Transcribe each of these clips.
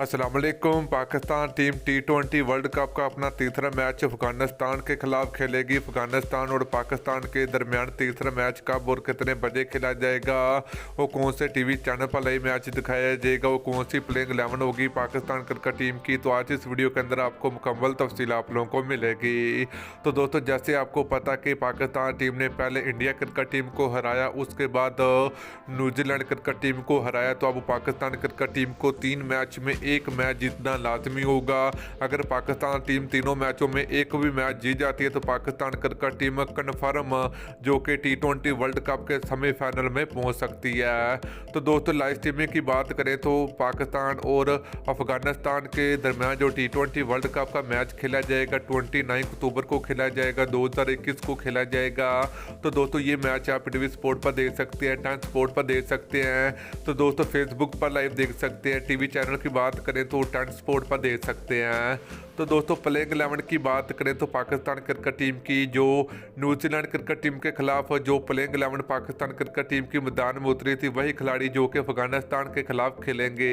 अस्सलाम वालेकुम। Pakistan team T20 world cup का अपना तीसरा मैच अफगानिस्तान के खिलाफ खेलेगी। अफगानिस्तान और पाकिस्तान के दरमियान तीसरा मैच कब और कितने बजे खेला जाएगा, वो कौन से टीवी चैनल पर लाइव मैच दिखाया जाएगा, वो कौन सी प्लेइंग 11 होगी पाकिस्तान क्रिकेट टीम की, तो आज इस वीडियो के अंदर आपको मुकम्मल तफसील आप लोगों को मिलेगी। तो दोस्तों, जैसे आपको पता कि पाकिस्तान टीम ने पहले इंडिया क्रिकेट टीम को हराया, उसके बाद न्यूजीलैंड क्रिकेट टीम को हराया, तो अब पाकिस्तान क्रिकेट टीम को 3 मैच में एक मैच जीतना लाजमी होगा। अगर पाकिस्तान टीम तीनों मैचों में एक भी मैच जीत जाती है तो पाकिस्तान क्रिकेट टीम कन्फर्म जो कि T20 वर्ल्ड कप के सेमीफाइनल में पहुंच सकती है। तो दोस्तों, लाइव स्ट्रीमिंग की बात करें तो पाकिस्तान और अफगानिस्तान के दरमियान जो T20 वर्ल्ड कप का मैच खेला जाएगा 29 अक्टूबर को खेला जाएगा, 2021 को खेला जाएगा। तो दोस्तों, ये मैच आप टीवी स्पोर्ट पर देख सकते हैं, टाइम स्पोर्ट पर देख सकते हैं, तो दोस्तों फेसबुक पर लाइव देख सकते हैं। टीवी चैनल की बात करें तो टेन स्पोर्ट पर देख सकते हैं। तो दोस्तों, प्लेइंग 11 की बात करें तो पाकिस्तान क्रिकेट टीम की जो न्यूजीलैंड क्रिकेट टीम के खिलाफ जो प्लेइंग 11 पाकिस्तान क्रिकेट टीम की मैदान में उतरी थी, वही खिलाड़ी जो कि अफगानिस्तान के खिलाफ खेलेंगे।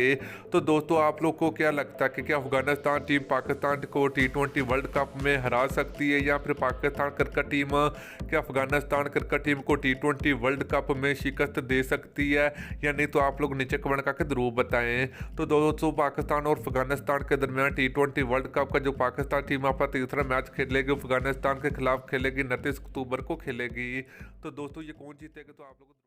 तो दोस्तों, आप लोग को क्या लगता है कि क्या अफगानिस्तान टीम पाकिस्तान को T20 वर्ल्ड कप में हरा सकती है, या फिर पाकिस्तान क्रिकेट टीम क्या अफगानिस्तान क्रिकेट टीम को T20 वर्ल्ड कप में शिकस्त दे सकती है या नहीं? तो आप लोग नीचे कमेंट करके जरूर बताएं। तो दोस्तों, पाकिस्तान और अफगानिस्तान के दरमियान T20 वर्ल्ड कप का जो पाकिस्तान टीम अपना तीसरा मैच खेलेगी, अफगानिस्तान के खिलाफ खेलेगी, 29 अक्टूबर को खेलेगी। तो दोस्तों, ये कौन जीतेगा तो आप लोग